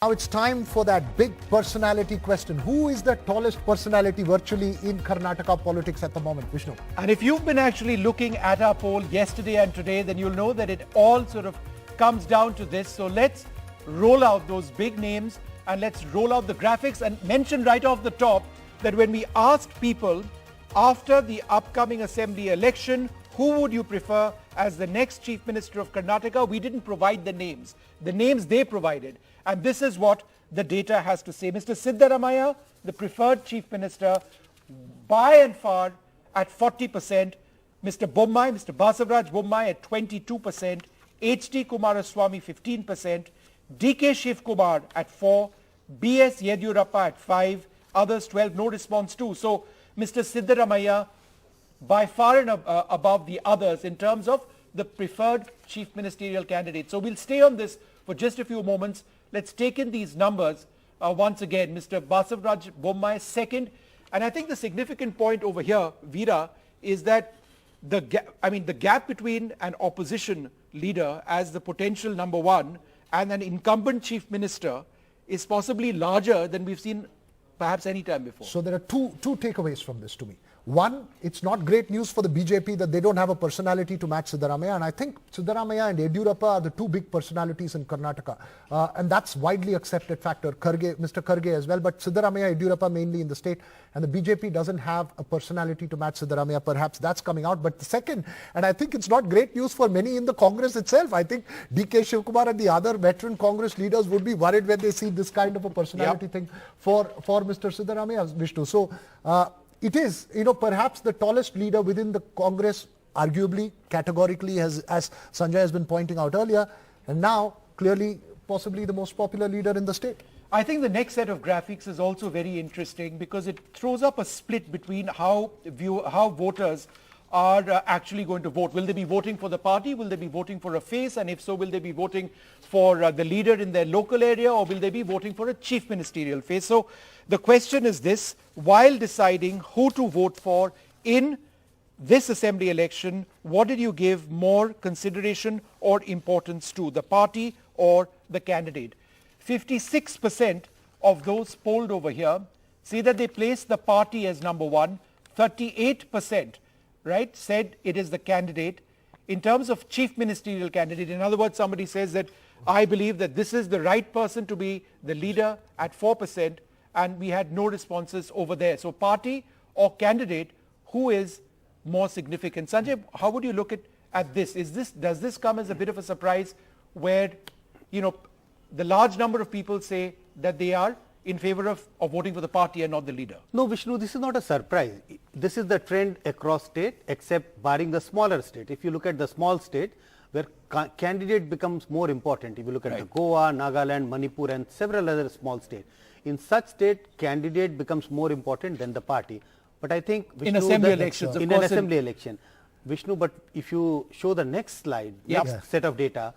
Now it's time for that big personality question. Who is the tallest personality virtually in Karnataka politics at the moment, Vishnu? And if you've been actually looking at our poll yesterday and today, then you'll know that it all sort of comes down to this. So let's roll out those big names and let's roll out the graphics and mention right off the top that when we asked people after the upcoming assembly election, who would you prefer as the next Chief Minister of Karnataka? We didn't provide the names. The names they provided. And this is what the data has to say. Mr. Siddaramaiah, the preferred Chief Minister, by and far at 40%. Mr. Bommai, Mr. Basavaraj Bommai at 22%. HD Kumaraswamy 15%. DK Shiv Kumar at 4%. BS Yediyurappa at 5%. Others 12%. No response too. So Mr. Siddaramaiah by far and above the others in terms of the preferred Chief Ministerial candidate. So we'll stay on this for just a few moments. Let's take in these numbers once again. Mr. Basavaraj Bommai second. And I think the significant point over here, Veera, is that the gap between an opposition leader as the potential number one and an incumbent Chief Minister is possibly larger than we've seen perhaps any time before. So there are two takeaways from this to me. One, it's not great news for the BJP that they don't have a personality to match Siddaramaiah, and I think Siddaramaiah and Yediyurappa are the two big personalities in Karnataka, and that's widely accepted factor. Mr. Kharge as well, but Siddaramaiah, Yediyurappa mainly in the state, and the BJP doesn't have a personality to match Siddaramaiah. Perhaps that's coming out. But the second, and I think it's not great news for many in the Congress itself. I think DK Shivkumar and the other veteran Congress leaders would be worried when they see this kind of a personality thing for Mr. Siddaramaiah, Vishnu. So it is, perhaps the tallest leader within the Congress, arguably, categorically, as Sanjay has been pointing out earlier, and now clearly possibly the most popular leader in the state. I think the next set of graphics is also very interesting because it throws up a split between how voters are actually going to vote. Will they be voting for the party? Will they be voting for a face? And if so, will they be voting for the leader in their local area, or will they be voting for a chief ministerial face? So the question is this: while deciding who to vote for in this assembly election, what did you give more consideration or importance to, the party or the candidate? 56% of those polled over here say that they place the party as number one. 38% said it is the candidate. In terms of chief ministerial candidate, in other words, somebody says that I believe that this is the right person to be the leader at 4%, and we had no responses over there. So party or candidate, who is more significant? Sanjay, how would you look at this? Does this come as a bit of a surprise where, the large number of people say that they are in favor of voting for the party and not the leader? No, Vishnu, this is not a surprise. This is the trend across state, except barring the smaller state. If you look at the small state, where candidate becomes more important, if you look at the Goa, Nagaland, Manipur and several other small states, in such state, candidate becomes more important than the party. But I think, Vishnu, in assembly elections, in an assembly election, Vishnu, but if you show the next slide, next set of data,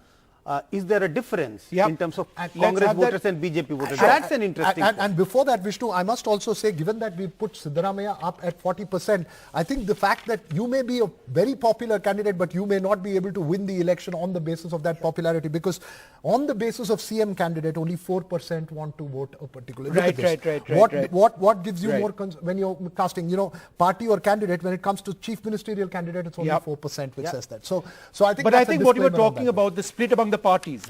is there a difference in terms of Congress voters and BJP voters? That's an interesting and before that, Vishnu, I must also say, given that we put Siddaramaiah up at 40%, I think the fact that you may be a very popular candidate, but you may not be able to win the election on the basis of that popularity, because on the basis of CM candidate, only 4% want to vote a particular. Right. What gives you more when you're casting, party or candidate? When it comes to chief ministerial candidate, it's only 4% which says that. So I think. But I think what you were talking about, the split among the parties.